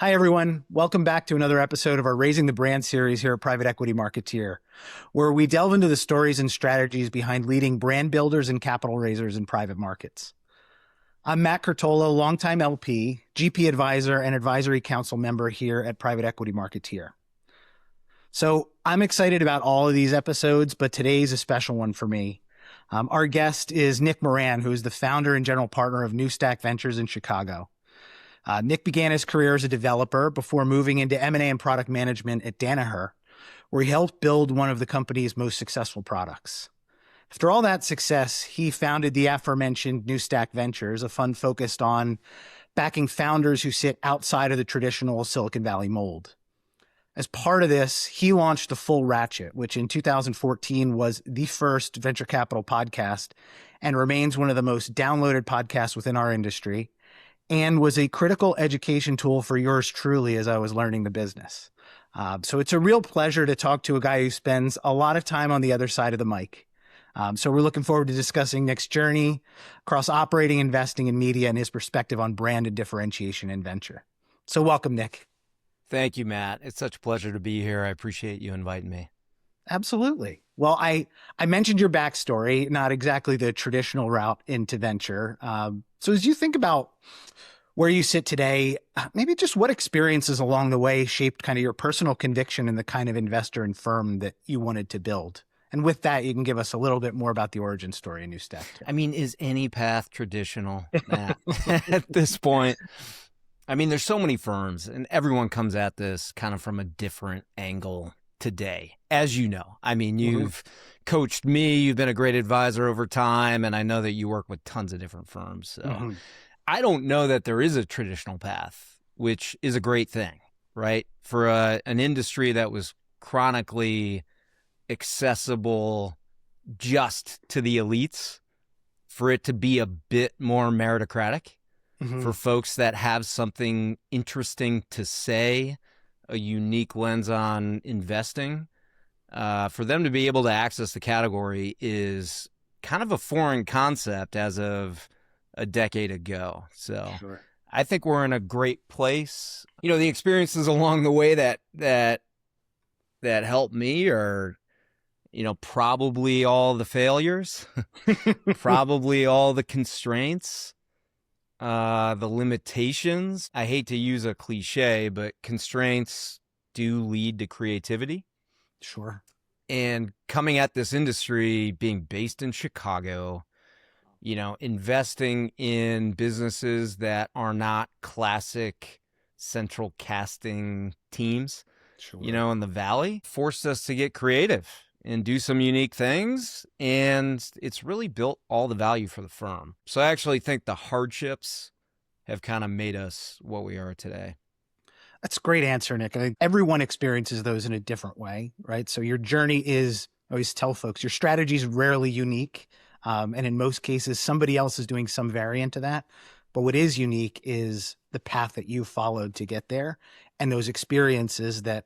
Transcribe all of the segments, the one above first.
Hi, everyone. Welcome back to another episode of our Raising the Brand series here at Private Equity Marketeer, where we delve into the stories and strategies behind leading brand builders and capital raisers in private markets. I'm Matt Curtolo, longtime LP, GP advisor, and advisory council member here at Private Equity Marketeer. So I'm excited about all of these episodes, but today's a special one for me. Our guest is Nick Moran, who is the founder and general partner of New Stack Ventures in Chicago. Nick began his career as a developer before moving into M&A and product management at Danaher, where he helped build one of the company's most successful products. After all that success, he founded the aforementioned New Stack Ventures, a fund focused on backing founders who sit outside of the traditional Silicon Valley mold. As part of this, he launched The Full Ratchet, which in 2014 was the first venture capital podcast and remains one of the most downloaded podcasts within our industry, and was a critical education tool for yours truly as I was learning the business. So it's a real pleasure to talk to a guy who spends a lot of time on the other side of the mic. So we're looking forward to discussing Nick's journey across operating, investing in media, and his perspective on brand and differentiation in venture. So welcome, Nick. Thank you, Matt. It's such a pleasure to be here. I appreciate you inviting me. Absolutely. Well, I mentioned your backstory, not exactly the traditional route into venture. So as you think about where you sit today, maybe just what experiences along the way shaped kind of your personal conviction in the kind of investor and firm that you wanted to build? And with that, you can give us a little bit more about the origin story of New Stack too. I mean, is any path traditional, Matt, at this point? I mean, there's so many firms and everyone comes at this kind of from a different angle today, as you know. I mean, you've coached me, you've been a great advisor over time, and I know that you work with tons of different firms. So I don't know that there is a traditional path, which is a great thing, right? For an industry that was chronically accessible just to the elites, for it to be a bit more meritocratic, for folks that have something interesting to say, a unique lens on investing, for them to be able to access the category is kind of a foreign concept as of a decade ago. So I think we're in a great place. You know, the experiences along the way that helped me are, you know, probably all the failures, probably all the constraints, the limitations. I hate to use a cliche, but constraints do lead to creativity. Sure. And coming at this industry, being based in Chicago, you know, investing in businesses that are not classic central casting teams, you know, in the Valley, forced us to get creative and do some unique things. And it's really built all the value for the firm. So I actually think the hardships have kind of made us what we are today. That's a great answer, Nick. I think everyone experiences those in a different way, right? So your journey is, I always tell folks, your strategy is rarely unique. And in most cases, somebody else is doing some variant of that. But what is unique is the path that you followed to get there and those experiences that,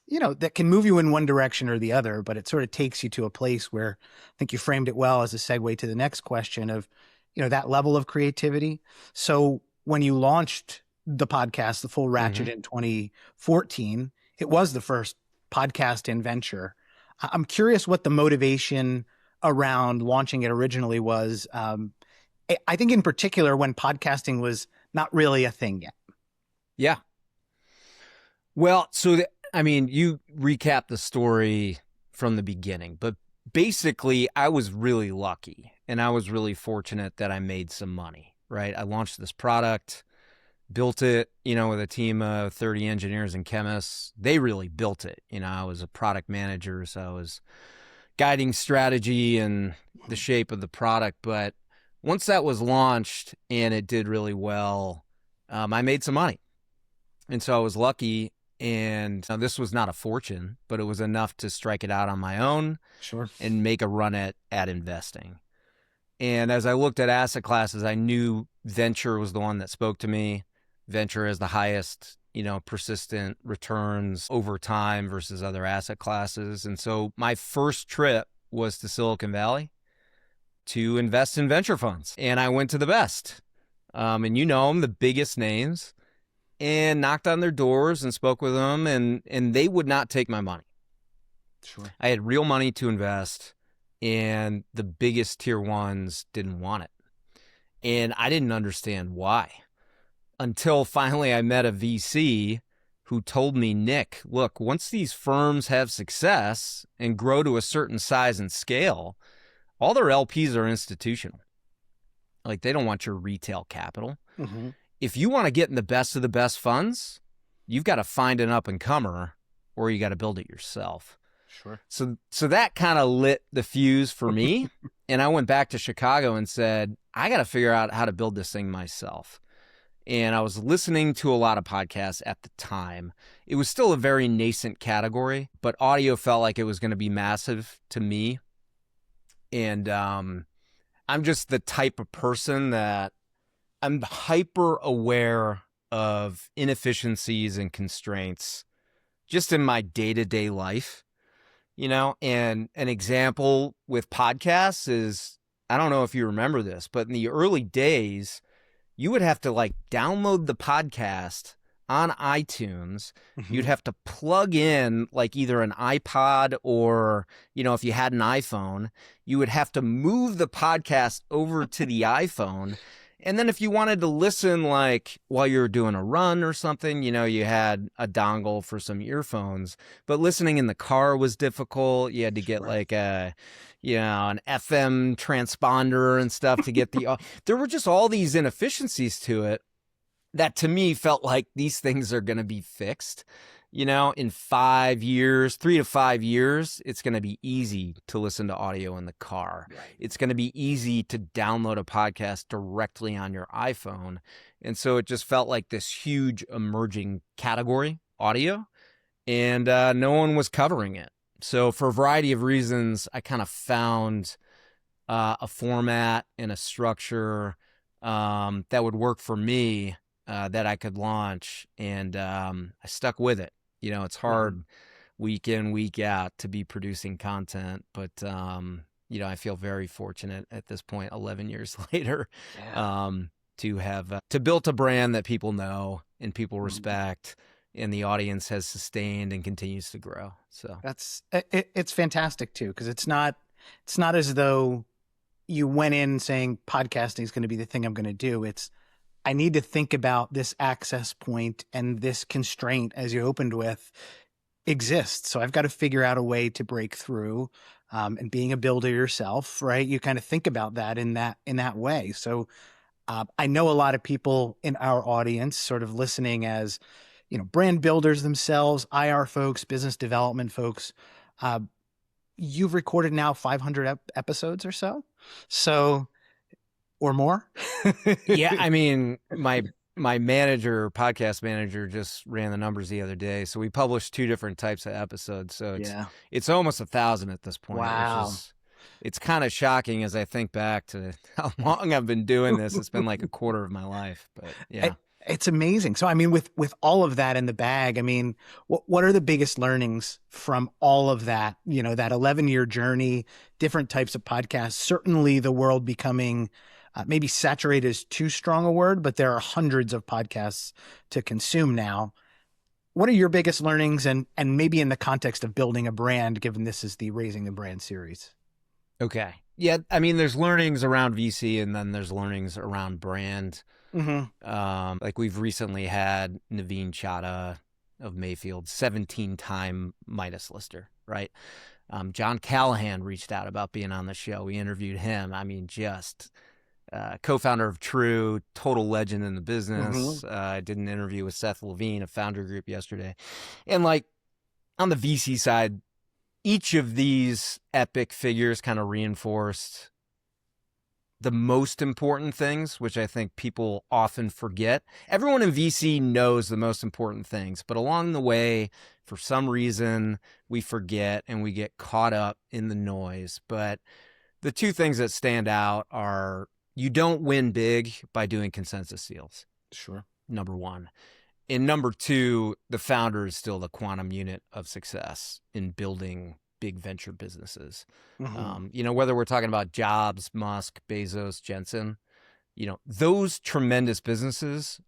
you know, that can move you in one direction or the other, but it sort of takes you to a place where I think you framed it well as a segue to the next question of, you know, that level of creativity. So when you launched the podcast, The Full Ratchet in 2014, it was the first podcast in venture. I'm curious what the motivation around launching it originally was. I think in particular when podcasting was not really a thing yet. Yeah. Well, so I mean, you recap the story from the beginning, but basically I was really lucky and I was really fortunate that I made some money, right? I launched this product, built it, you know, with a team of 30 engineers and chemists. They really built it. You know, I was a product manager, so I was guiding strategy and the shape of the product. But once that was launched and it did really well, I made some money. And so I was lucky. And this was not a fortune, but it was enough to strike it out on my own and make a run at investing. And as I looked at asset classes, I knew venture was the one that spoke to me. Venture has the highest, you know, persistent returns over time versus other asset classes. And so my first trip was to Silicon Valley to invest in venture funds. And I went to the best. And you know them, the biggest names. and knocked on their doors and spoke with them, and they would not take my money. Sure. I had real money to invest, and the biggest tier ones didn't want it. And I didn't understand why until finally I met a VC who told me, Nick, look, once these firms have success and grow to a certain size and scale, all their LPs are institutional. Like, they don't want your retail capital. Mm-hmm. If you want to get in the best of the best funds, you've got to find an up-and-comer, or you got to build it yourself. Sure. So that kind of lit the fuse for me. And I went back to Chicago and said, I got to figure out how to build this thing myself. And I was listening to a lot of podcasts at the time. It was still a very nascent category, but audio felt like it was going to be massive to me. And I'm just the type of person that I'm hyper aware of inefficiencies and constraints just in my day-to-day life. You know, and an example with podcasts is, I don't know if you remember this, but in the early days, you would have to like download the podcast on iTunes. Mm-hmm. You'd have to plug in like either an iPod or, you know, if you had an iPhone, you would have to move the podcast over to the iPhone. And then if you wanted to listen like while you were doing a run or something, you know, you had a dongle for some earphones, but listening in the car was difficult. You had to get like a, you know, an FM transponder and stuff to get the, there were just all these inefficiencies to it that to me felt like these things are going to be fixed. You know, in 5 years, 3 to 5 years, it's going to be easy to listen to audio in the car. Right. It's going to be easy to download a podcast directly on your iPhone. And so it just felt like this huge emerging category, audio, and no one was covering it. So for a variety of reasons, I kind of found a format and a structure that would work for me that I could launch. And I stuck with it. You know, it's hard week in, week out to be producing content, but, you know, I feel very fortunate at this point, 11 years later, to have to build a brand that people know and people respect, and the audience has sustained and continues to grow. So it's fantastic too, because it's not as though you went in saying podcasting is going to be the thing I'm going to do. It's, I need to think about this access point and this constraint, as you opened with, exists. So I've got to figure out a way to break through. And being a builder yourself, right? You kind of think about that in that way. So I know a lot of people in our audience sort of listening as, you know, brand builders themselves, IR folks, business development folks. You've recorded now 500 episodes or so or more. Yeah, I mean, my podcast manager just ran the numbers the other day. So we published 2 different types of episodes. So it's almost 1,000 at this point. Wow. It's kind of shocking as I think back to how long I've been doing this. It's been like a quarter of my life, but yeah. It's amazing. So, I mean, with all of that in the bag, I mean, what are the biggest learnings from all of that, you know, that 11-year journey, different types of podcasts, certainly the world becoming maybe saturated is too strong a word, but there are hundreds of podcasts to consume now. What are your biggest learnings and maybe in the context of building a brand, given this is the Raising the Brand series? Okay. Yeah. I mean, there's learnings around VC and then there's learnings around brand. Mm-hmm. Like we've recently had Naveen Chadha of Mayfield, 17-time Midas lister, right? John Callahan reached out about being on the show. We interviewed him. I mean, just co-founder of True, total legend in the business. I did an interview with Seth Levine of Founder Group yesterday. And like on the VC side, each of these epic figures kind of reinforced the most important things, which I think people often forget. Everyone in VC knows the most important things, but along the way, for some reason, we forget and we get caught up in the noise. But the 2 things that stand out are, you don't win big by doing consensus deals. Sure. Number 1. And number 2, the founder is still the quantum unit of success in building big venture businesses. You know, whether we're talking about Jobs, Musk, Bezos, Jensen, you know, those tremendous businesses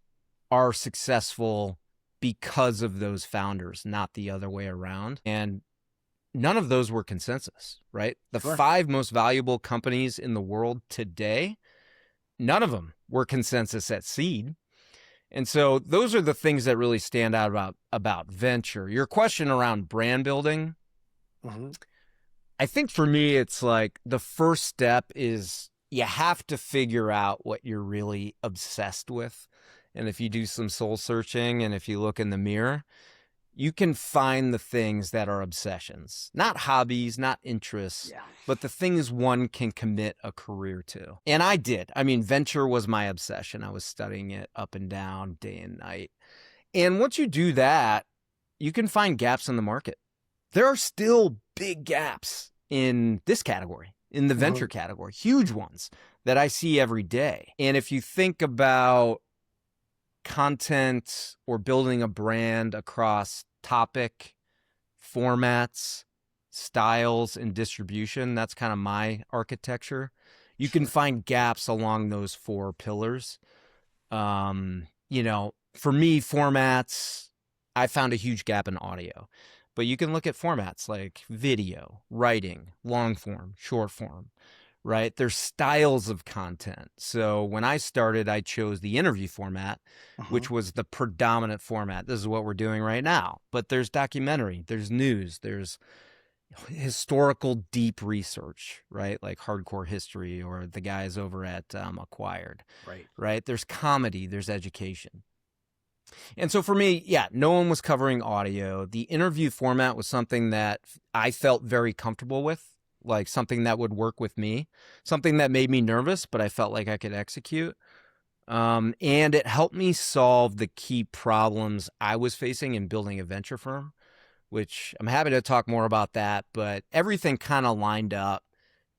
are successful because of those founders, not the other way around. And none of those were consensus, right? The Sure. 5 most valuable companies in the world today, none of them were consensus at seed. And so those are the things that really stand out about venture. Your question around brand building, I think for me, it's like the first step is you have to figure out what you're really obsessed with. And if you do some soul searching and if you look in the mirror, you can find the things that are obsessions, not hobbies, not interests, but the things one can commit a career to. And I did. I mean, venture was my obsession. I was studying it up and down, day and night. And once you do that, you can find gaps in the market. There are still big gaps in this category, in the venture category, huge ones that I see every day. And if you think about content or building a brand across topic, formats, styles, and distribution, that's kind of my architecture. You can find gaps along those 4 pillars. You know, for me, formats, I found a huge gap in audio. But you can look at formats like video, writing, long form, short form, right? There's styles of content. So when I started, I chose the interview format, which was the predominant format. This is what we're doing right now. But there's documentary, there's news, there's historical deep research, right? Like Hardcore History or the guys over at Acquired, right? There's comedy, there's education. And so for me, yeah, no one was covering audio. The interview format was something that I felt very comfortable with, like something that would work with me, something that made me nervous, but I felt like I could execute. And it helped me solve the key problems I was facing in building a venture firm, which I'm happy to talk more about that, but everything kind of lined up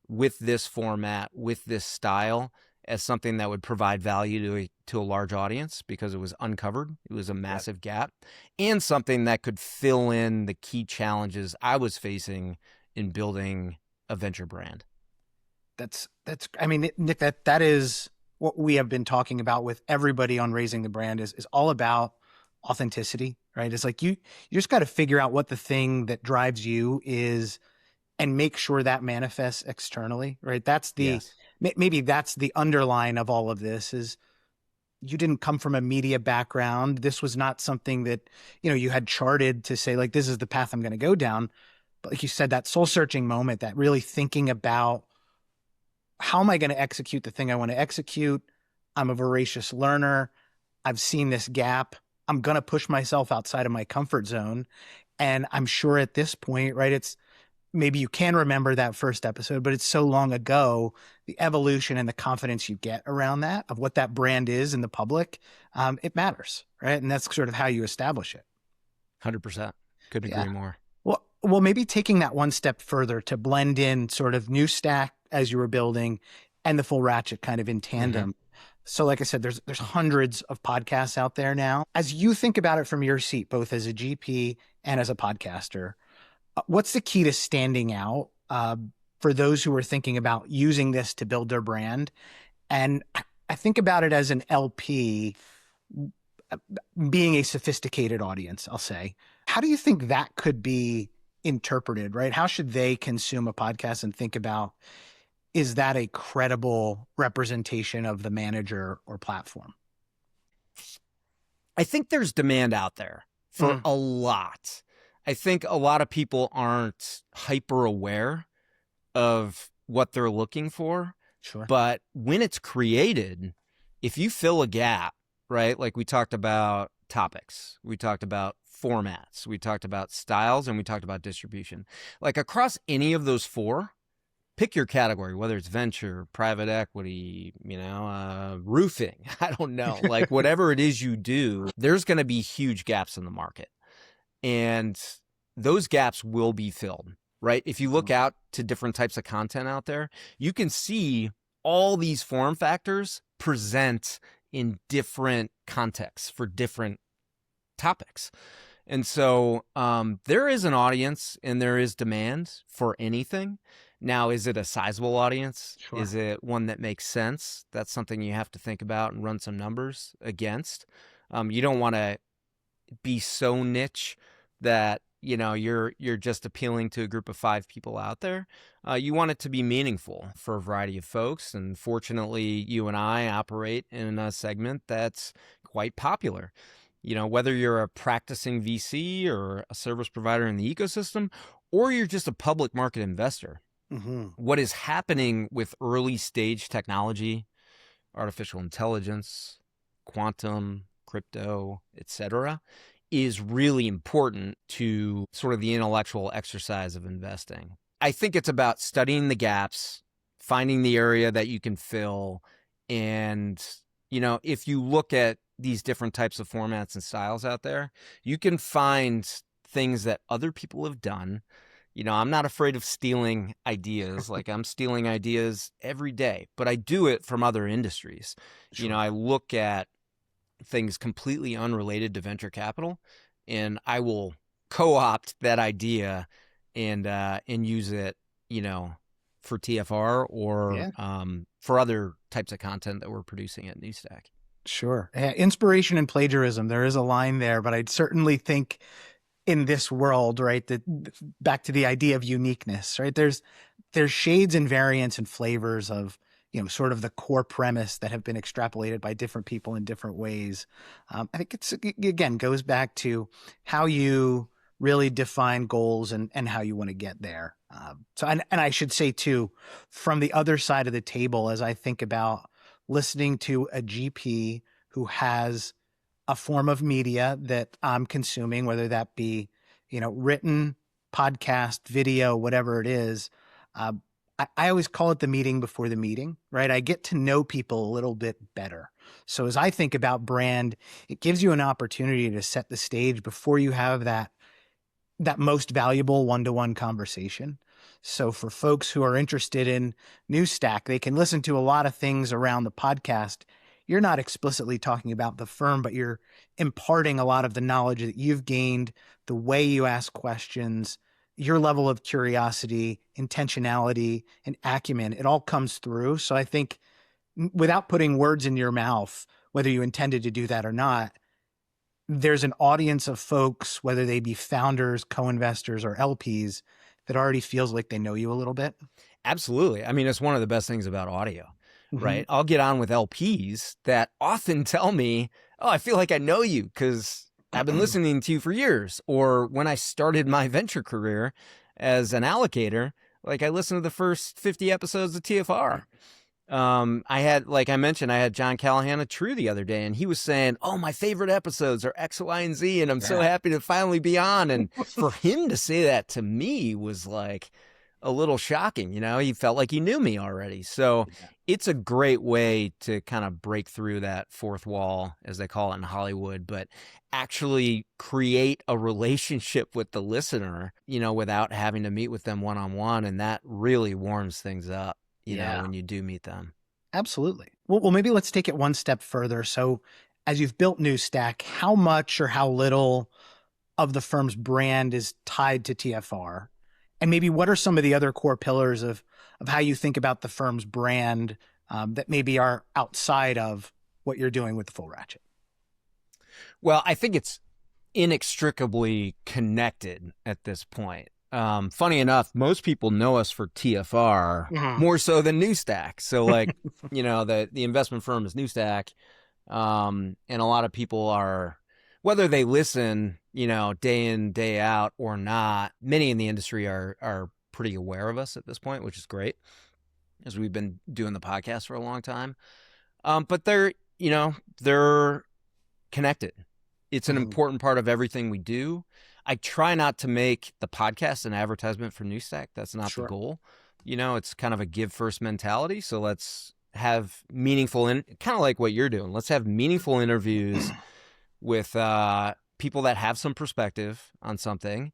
with this format, with this style, as something that would provide value to a large audience because it was uncovered. It was a massive gap, and something that could fill in the key challenges I was facing in building a venture brand. That's I mean, Nick, that is what we have been talking about with everybody on Raising the Brand is all about authenticity, right? It's like you just got to figure out what the thing that drives you is and make sure that manifests externally, right? That's the maybe that's the underline of all of this is you didn't come from a media background. This was not something that, you know, you had charted to say like, this is the path I'm going to go down. But like you said, that soul searching moment, that really thinking about how am I going to execute the thing I want to execute? I'm a voracious learner. I've seen this gap. I'm going to push myself outside of my comfort zone. And I'm sure at this point, right, it's maybe you can remember that first episode, but it's so long ago, the evolution and the confidence you get around that, of what that brand is in the public, it matters, right? And that's sort of how you establish it. 100%. Couldn't agree more. Well, maybe taking that one step further to blend in sort of new stack as you were building and the full ratchet kind of in tandem. So like I said, there's hundreds of podcasts out there now. As you think about it from your seat, both as a GP and as a podcaster, what's the key to standing out for those who are thinking about using this to build their brand? And I think about it as an LP being a sophisticated audience, I'll say. How do you think that could be interpreted, right? How should they consume a podcast and think about, is that a credible representation of the manager or platform? I think there's demand out there for a lot. I think a lot of people aren't hyper aware of what they're looking for. Sure. But when it's created, if you fill a gap, right? Like we talked about topics, we talked about formats, we talked about styles, and we talked about distribution. Like across any of those 4, pick your category, whether it's venture, private equity, roofing, I don't know, like whatever it is you do, there's going to be huge gaps in the market. And those gaps will be filled, right? If you look out to different types of content out there, you can see all these form factors present in different contexts for different topics. And so there is an audience and there is demand for anything. Now, is it a sizable audience? Sure. Is it one that makes sense? That's something you have to think about and run some numbers against. You don't want to be so niche that you're just appealing to a group of 5 people out there. You want it to be meaningful for a variety of folks, and fortunately you and I operate in a segment that's quite popular. Whether you're a practicing VC or a service provider in the ecosystem, or you're just a public market investor, what is happening with early stage technology, artificial intelligence, quantum, crypto, etc., is really important to sort of the intellectual exercise of investing. I think it's about studying the gaps, finding the area that you can fill. And, if you look at these different types of formats and styles out there, you can find things that other people have done. I'm not afraid of stealing ideas. Like, I'm stealing ideas every day, but I do it from other industries. Sure. I look at things completely unrelated to venture capital, and I will co-opt that idea and use it, for TFR or for other types of content that we're producing at NewStack. Sure. Inspiration and plagiarism. There is a line there, but I'd certainly think in this world, right, that back to the idea of uniqueness, right? There's shades and variants and flavors of, sort of the core premise that have been extrapolated by different people in different ways. I think again, goes back to how you really define goals and how you want to get there. And I should say too, from the other side of the table, as I think about listening to a GP who has a form of media that I'm consuming, whether that be, written, podcast, video, whatever it is, I always call it the meeting before the meeting, right? I get to know people a little bit better. So as I think about brand, it gives you an opportunity to set the stage before you have that most valuable one-to-one conversation. So for folks who are interested in NewStack, they can listen to a lot of things around the podcast. You're not explicitly talking about the firm, but you're imparting a lot of the knowledge that you've gained, the way you ask questions, your level of curiosity, intentionality, and acumen. It all comes through. So I think without putting words in your mouth, whether you intended to do that or not, there's an audience of folks, whether they be founders, co-investors, or LPs, that already feels like they know you a little bit. Absolutely. I mean, it's one of the best things about audio, right? I'll get on with LPs that often tell me, oh, I feel like I know you because I've been listening to you for years. Or when I started my venture career as an allocator, like I listened to the first 50 episodes of TFR. I had, like I mentioned, I had John Callahan of True the other day, and he was saying, oh, my favorite episodes are X, Y, and Z, and I'm so happy to finally be on. And for him to say that to me was like a little shocking. He felt like he knew me already. So it's a great way to kind of break through that fourth wall, as they call it in Hollywood, but actually create a relationship with the listener, without having to meet with them one-on-one. And that really warms things up, when you do meet them. Absolutely. Well, maybe let's take it one step further. So as you've built NewStack, how much or how little of the firm's brand is tied to TFR? And maybe what are some of the other core pillars of how you think about the firm's brand that maybe are outside of what you're doing with the full ratchet? Well, I think it's inextricably connected at this point. Funny enough, most people know us for TFR more so than NewStack. So like, the investment firm is NewStack. And a lot of people are, whether they listen, day in, day out or not, many in the industry are pretty aware of us at this point, which is great, as we've been doing the podcast for a long time. But they're connected. It's an important part of everything we do. I try not to make the podcast an advertisement for NewStack. That's not the goal. It's kind of a give first mentality. So let's have meaningful, kind of like what you're doing. Let's have meaningful interviews with people that have some perspective on something,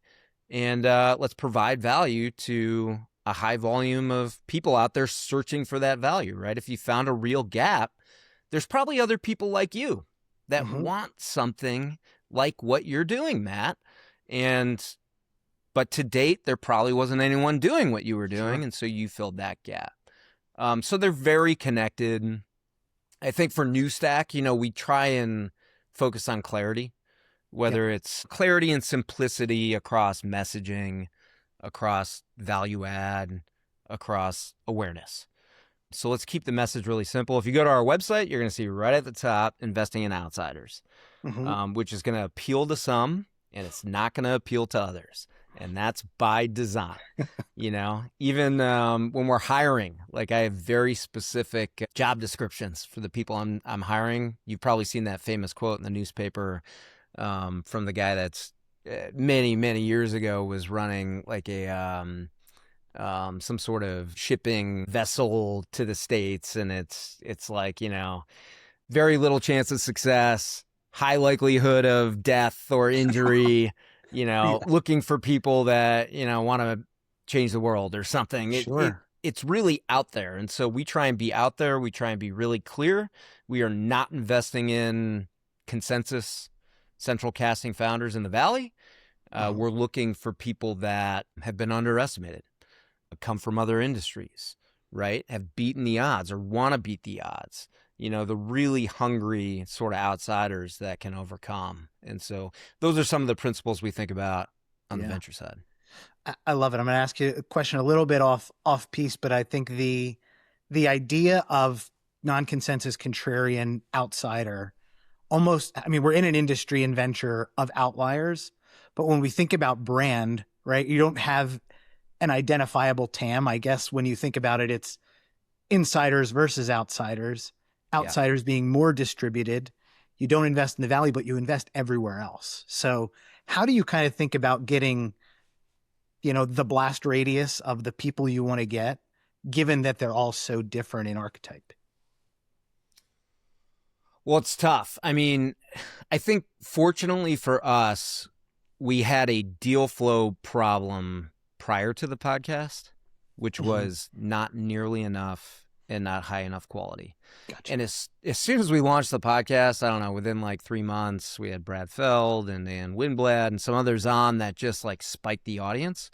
and let's provide value to a high volume of people out there searching for that value, right? If you found a real gap, there's probably other people like you that want something like what you're doing, Matt. But to date, there probably wasn't anyone doing what you were doing, and so you filled that gap. So they're very connected. I think for NewStack, we try and focused on clarity, Yep. whether it's clarity and simplicity across messaging, across value add, across awareness. So let's keep the message really simple. If you go to our website, you're going to see right at the top, investing in outsiders, Hmm. which is going to appeal to some and it's not going to appeal to others. And that's by design. Even when we're hiring, like I have very specific job descriptions for the people I'm hiring. You've probably seen that famous quote in the newspaper from the guy that's many, many years ago was running like some sort of shipping vessel to the States. And it's like, very little chance of success, high likelihood of death or injury, Yeah. looking for people that, want to change the world or something. Sure. It's really out there. And so we try and be out there. We try and be really clear. We are not investing in consensus central casting founders in the Valley. We're looking for people that have been underestimated, come from other industries, right? Have beaten the odds or want to beat the odds. The really hungry sort of outsiders that can overcome. And so those are some of the principles we think about on the venture side. I love it. I'm going to ask you a question a little bit off piece, but I think the idea of non-consensus contrarian outsider almost, I mean, we're in an industry and venture of outliers, but when we think about brand, right, you don't have an identifiable TAM. I guess when you think about it, it's insiders versus outsiders, outsiders being more distributed. You don't invest in the Valley, but you invest everywhere else. So how do you kind of think about getting, the blast radius of the people you want to get, given that they're all so different in archetype? Well, it's tough. I mean, I think fortunately for us, we had a deal flow problem prior to the podcast, which was not nearly enough and not high enough quality. Gotcha. And as soon as we launched the podcast, I don't know, within like 3 months, we had Brad Feld and Dan Winblad and some others on that just like spiked the audience.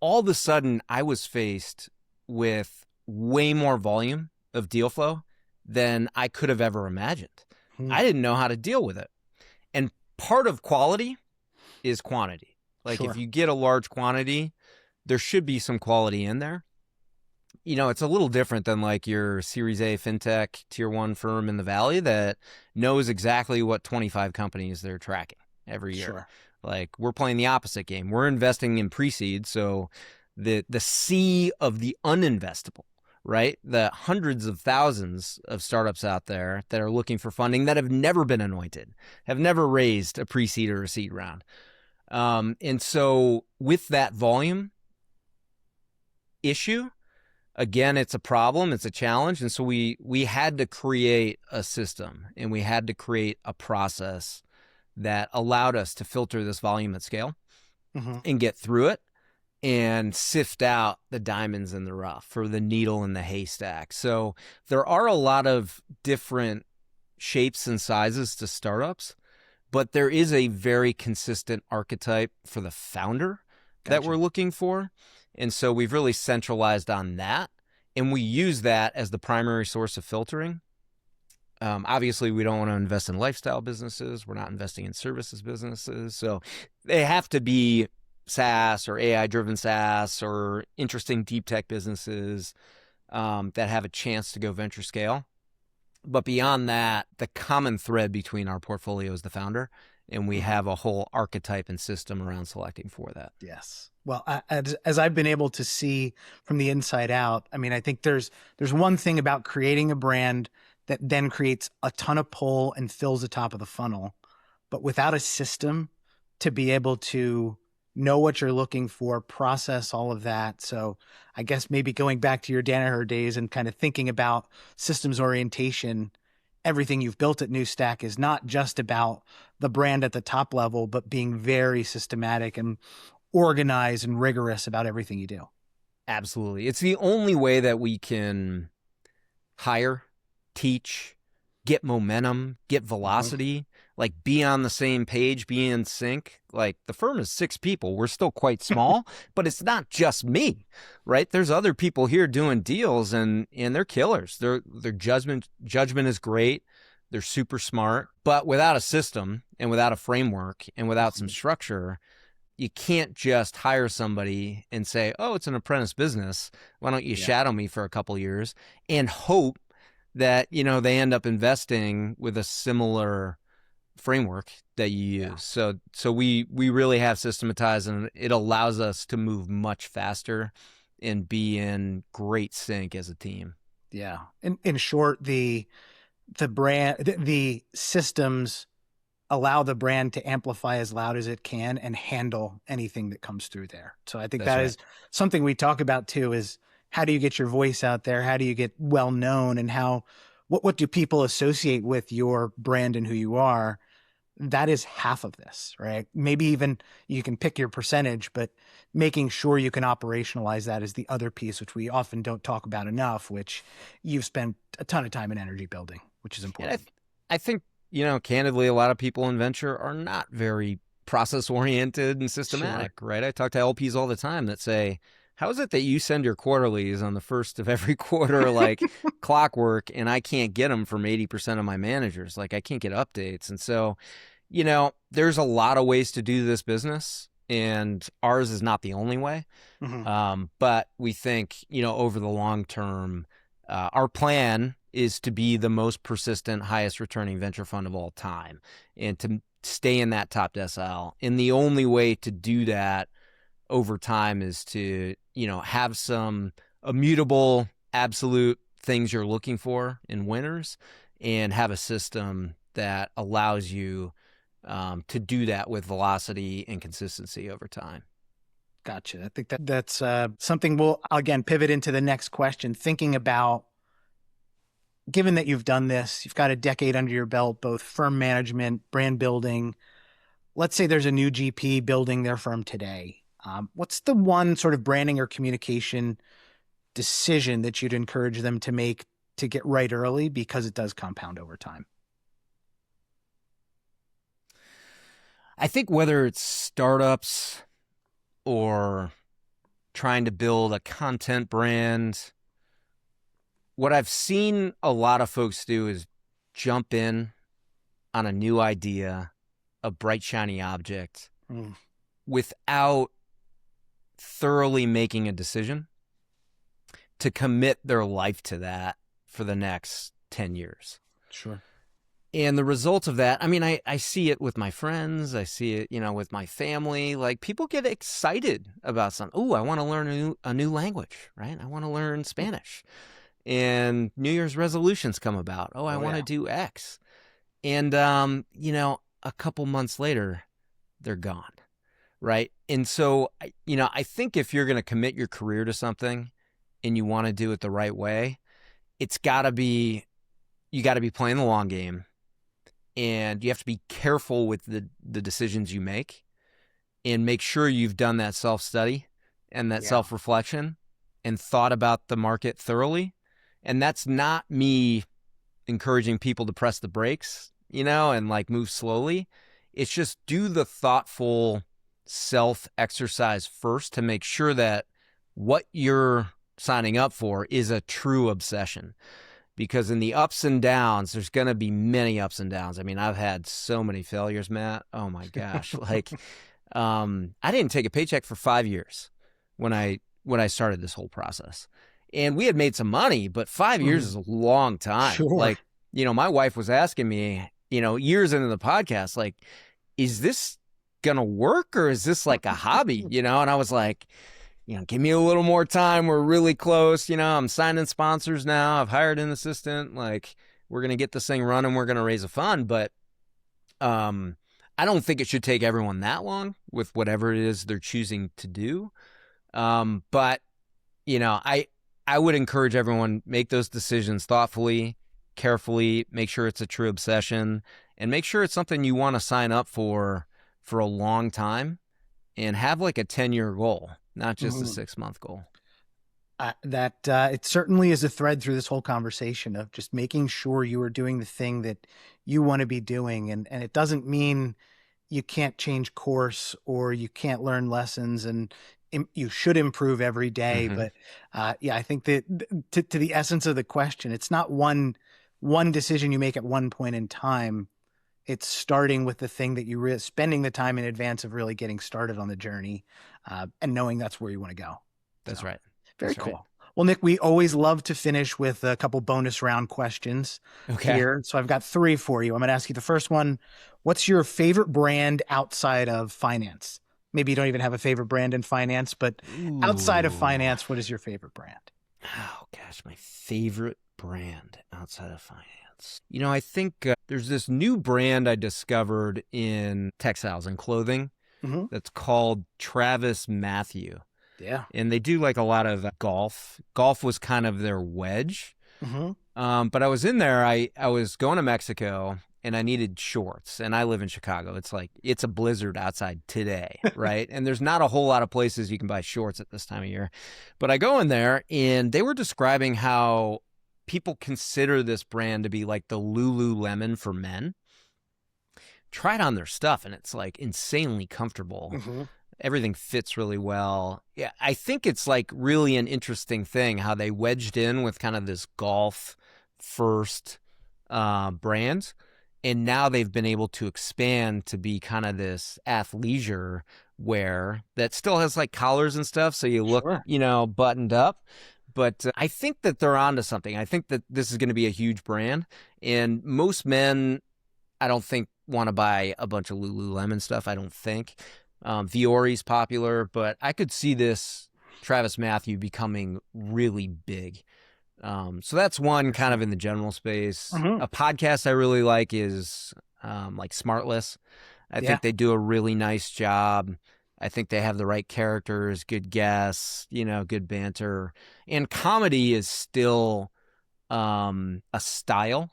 All of a sudden, I was faced with way more volume of deal flow than I could have ever imagined. I didn't know how to deal with it. And part of quality is quantity. Like if you get a large quantity, there should be some quality in there. It's a little different than like your Series A fintech tier 1 firm in the Valley that knows exactly what 25 companies they're tracking every year. Sure. Like we're playing the opposite game. We're investing in pre-seed, so the sea of the uninvestable, right? The hundreds of thousands of startups out there that are looking for funding that have never been anointed, have never raised a pre-seed or a seed round. And so with that volume issue, again, it's a problem, it's a challenge. And so we had to create a system and we had to create a process that allowed us to filter this volume at scale and get through it and sift out the diamonds in the rough or the needle in the haystack. So there are a lot of different shapes and sizes to startups, but there is a very consistent archetype for the founder that we're looking for. And so we've really centralized on that. And we use that as the primary source of filtering. Obviously, we don't want to invest in lifestyle businesses. We're not investing in services businesses. So they have to be SaaS or AI-driven SaaS or interesting deep tech businesses that have a chance to go venture scale. But beyond that, the common thread between our portfolio is the founder, and we have a whole archetype and system around selecting for that. Yes. Well, as I've been able to see from the inside out, I mean, I think there's one thing about creating a brand that then creates a ton of pull and fills the top of the funnel, but without a system to be able to know what you're looking for, process all of that. So I guess maybe going back to your Danaher days and kind of thinking about systems orientation, everything you've built at New Stack is not just about the brand at the top level, but being very systematic and organized and rigorous about everything you do. Absolutely. It's the only way that we can hire, teach, get momentum, get velocity, like be on the same page, be in sync. Like the firm is 6 people. We're still quite small, but it's not just me, right? There's other people here doing deals and they're killers. Their judgment is great. They're super smart, but without a system and without a framework and without some structure, you can't just hire somebody and say, oh, it's an apprentice business. Why don't you shadow me for a couple years and hope that, they end up investing with a similar framework that you use. So we really have systematized, and it allows us to move much faster and be in great sync as a team. Yeah. In short, the brand, the systems allow the brand to amplify as loud as it can and handle anything that comes through there. So I think That's that right. is something we talk about too, is how do you get your voice out there? How do you get well known, and what do people associate with your brand and who you are? That is half of this, right? Maybe even you can pick your percentage, but making sure you can operationalize that is the other piece, which we often don't talk about enough, which you've spent a ton of time and energy building, which is important. And I think, candidly, a lot of people in venture are not very process oriented and systematic, right? I talk to LPs all the time that say, how is it that you send your quarterlies on the first of every quarter, like clockwork, and I can't get them from 80% of my managers? Like, I can't get updates. And so, there's a lot of ways to do this business, and ours is not the only way. But we think, over the long term, our plan is to be the most persistent, highest returning venture fund of all time, and to stay in that top decile. And the only way to do that over time is to, have some immutable, absolute things you're looking for in winners, and have a system that allows you to do that with velocity and consistency over time. Gotcha. I think that's something we'll, again, pivot into the next question, thinking about, given that you've done this, you've got a decade under your belt, both firm management, brand building. Let's say there's a new GP building their firm today. What's the one sort of branding or communication decision that you'd encourage them to make to get right early, because it does compound over time? I think whether it's startups or trying to build a content brand, what I've seen a lot of folks do is jump in on a new idea, a bright, shiny object, without thoroughly making a decision to commit their life to that for the next 10 years. Sure. And the result of that, I mean, I see it with my friends. I see it, with my family. Like, people get excited about something. Oh, I want to learn a new language, right? I want to learn Spanish. And New Year's resolutions come about. Oh, I want to do X. And, a couple months later, they're gone, right? And so, I think if you're going to commit your career to something and you want to do it the right way, you got to be playing the long game. And you have to be careful with the decisions you make, and make sure you've done that self-study and that self-reflection and thought about the market thoroughly. And that's not me encouraging people to press the brakes, and like move slowly. It's just do the thoughtful self-exercise first to make sure that what you're signing up for is a true obsession. Because in the ups and downs, there's going to be many ups and downs. I mean, I've had so many failures, Matt. Oh my gosh. Like, I didn't take a paycheck for 5 years when I started this whole process. And we had made some money, but 5 years is a long time. Sure. Like, my wife was asking me, years into the podcast, like, is this going to work, or is this like a hobby? And I was like, give me a little more time. We're really close. I'm signing sponsors now. I've hired an assistant. Like, we're going to get this thing running. We're going to raise a fund. But I don't think it should take everyone that long with whatever it is they're choosing to do. But, I would encourage everyone, make those decisions thoughtfully, carefully, make sure it's a true obsession, and make sure it's something you want to sign up for a long time, and have like a 10-year goal, not just a 6-month goal. It certainly is a thread through this whole conversation of just making sure you are doing the thing that you want to be doing. And it doesn't mean you can't change course or you can't learn lessons, and you should improve every day. But I think that to the essence of the question, it's not one one decision you make at one point in time. It's starting with the thing that you spending the time in advance of really getting started on the journey, and knowing that's where you want to go. That's So right. very That's right. cool. Well, Nick, we always love to finish with a couple bonus round questions Okay. here. So I've got three for you. I'm going to ask you the first one. What's your favorite brand outside of finance? Maybe you don't even have a favorite brand in finance, but outside of Ooh. finance, what is your favorite brand? Oh gosh, my favorite brand outside of finance. I think there's this new brand I discovered in textiles and clothing Mm-hmm. that's called Travis Matthew. Yeah. And they do like a lot of golf. Golf was kind of their wedge. Mm-hmm. But I was in there. I was going to Mexico and I needed shorts. And I live in Chicago. It's a blizzard outside today, right? And there's not a whole lot of places you can buy shorts at this time of year. But I go in there and they were describing how people consider this brand to be like the Lululemon for men. Tried on their stuff and it's like insanely comfortable. Mm-hmm. Everything fits really well. Yeah, I think it's like really an interesting thing how they wedged in with kind of this golf first brand. And now they've been able to expand to be kind of this athleisure wear that still has like collars and stuff. So you look, Sure. buttoned up. But I think that they're onto something. I think that this is going to be a huge brand. And most men, I don't think, want to buy a bunch of Lululemon stuff. I don't think. Viori's popular, but I could see this Travis Matthew becoming really big. So that's one kind of in the general space. Mm-hmm. A podcast I really like is like Smartless. I Yeah. think they do a really nice job. I think they have the right characters, good guests, good banter. And comedy is still a style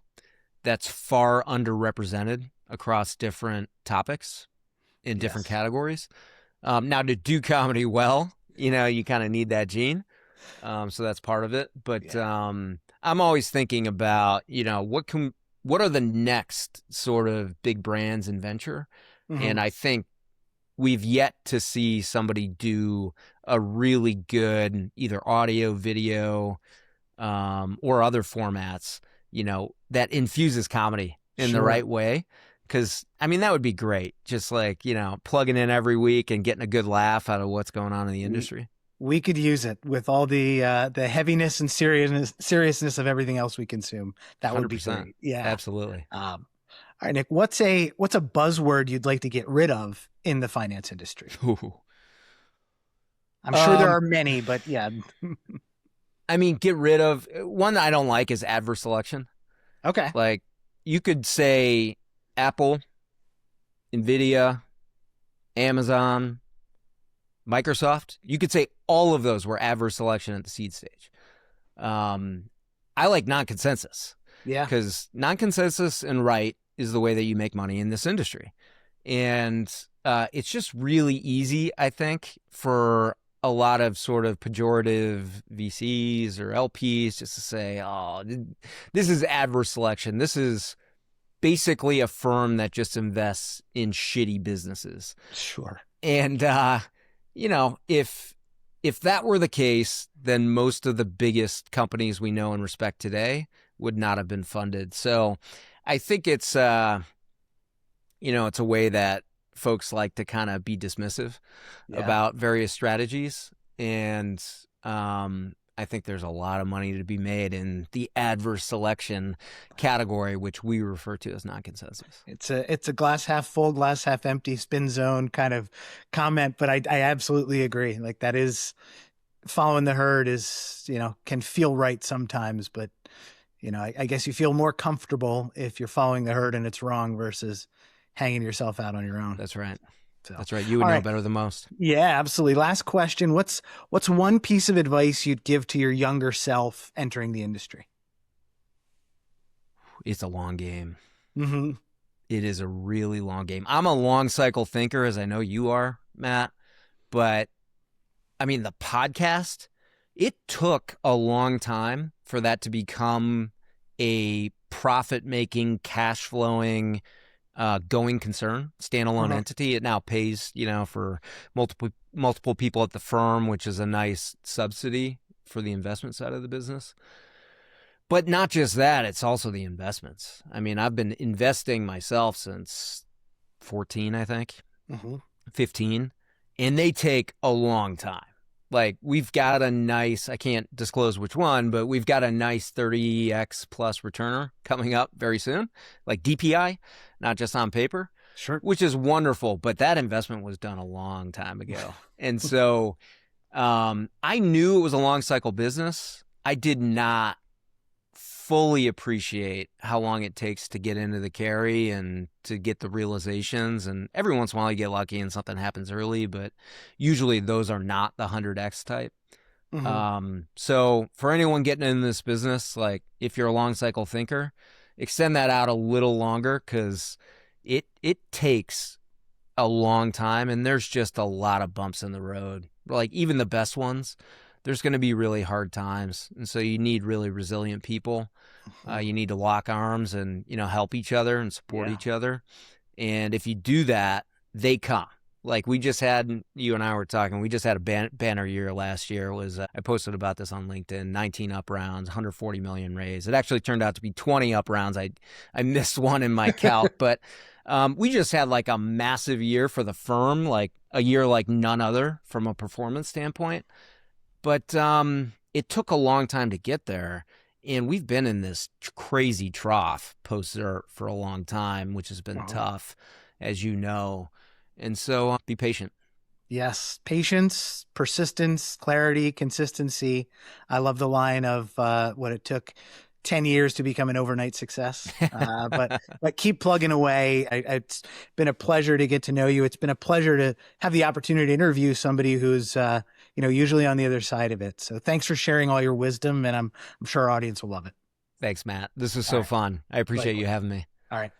that's far underrepresented across different topics in different Yes. categories. Now, to do comedy well, you kind of need that gene. So that's part of it. But Yeah. I'm always thinking about, what are the next sort of big brands in venture? Mm-hmm. And I think we've yet to see somebody do a really good either audio, video, or other formats, that infuses comedy in the Sure. right way. Because, that would be great. Just like, plugging in every week and getting a good laugh out of what's going on in the We industry. we could use it with all the heaviness and seriousness of everything else we consume. That would be 100%. great. Yeah. Absolutely. All right, Nick, what's a buzzword you'd like to get rid of in the finance industry? Ooh. I'm sure there are many, but yeah. Get rid of one that I don't like is adverse selection. Okay. Like you could say Apple, Nvidia, Amazon, Microsoft. You could say all of those were adverse selection at the seed stage. I like non-consensus. Yeah. Because non-consensus and right is the way that you make money in this industry. And it's just really easy, I think, for a lot of sort of pejorative VCs or LPs just to say, oh, this is adverse selection. This is basically a firm that just invests in shitty businesses. Sure. And, if that were the case, then most of the biggest companies we know and respect today would not have been funded. So I think it's, it's a way that folks like to kind of be dismissive about various strategies. And I think there's a lot of money to be made in the adverse selection category, which we refer to as non-consensus. It's a glass half full, glass half empty spin zone kind of comment, but I absolutely agree. Like that is following the herd is, can feel right sometimes, but I guess you feel more comfortable if you're following the herd and it's wrong versus hanging yourself out on your own. That's right. So, that's right. You would know better than most. Yeah, absolutely. Last question. What's one piece of advice you'd give to your younger self entering the industry? It's a long game. Mm-hmm. It is a really long game. I'm a long cycle thinker, as I know you are, Matt. But the podcast, it took a long time for that to become a profit-making, cash-flowing, going concern, standalone entity. It now pays, for multiple people at the firm, which is a nice subsidy for the investment side of the business. But not just that, it's also the investments. I mean, I've been investing myself since 14, I think, 15, and they take a long time. Like, we've got a nice, I can't disclose which one, but we've got a nice 30x plus returner coming up very soon, like DPI, not just on paper, Sure. which is wonderful. But that investment was done a long time ago. And so I knew it was a long cycle business. I did not fully appreciate how long it takes to get into the carry and to get the realizations. And every once in a while you get lucky and something happens early, but usually those are not the 100x type. So for anyone getting in this business, like, if you're a long cycle thinker, extend that out a little longer, because it takes a long time, and there's just a lot of bumps in the road. Like, even the best ones, there's going to be really hard times. And so you need really resilient people. You need to lock arms and, help each other and support each other. And if you do that, they come. Like, we just had, you and I were talking, we just had a banner year last year. It was, I posted about this on LinkedIn, 19 up rounds, 140 million raised. It actually turned out to be 20 up rounds. I missed one in my calc, but we just had like a massive year for the firm, like a year like none other from a performance standpoint. But it took a long time to get there. And we've been in this crazy trough post-ZERT for a long time, which has been tough, as you know. And so be patient. Yes. Patience, persistence, clarity, consistency. I love the line of what it took 10 years to become an overnight success. But keep plugging away. It's been a pleasure to get to know you. It's been a pleasure to have the opportunity to interview somebody who's, usually on the other side of it. So thanks for sharing all your wisdom, and I'm sure our audience will love it. Thanks, Matt. This was so fun. I appreciate you having me. All right.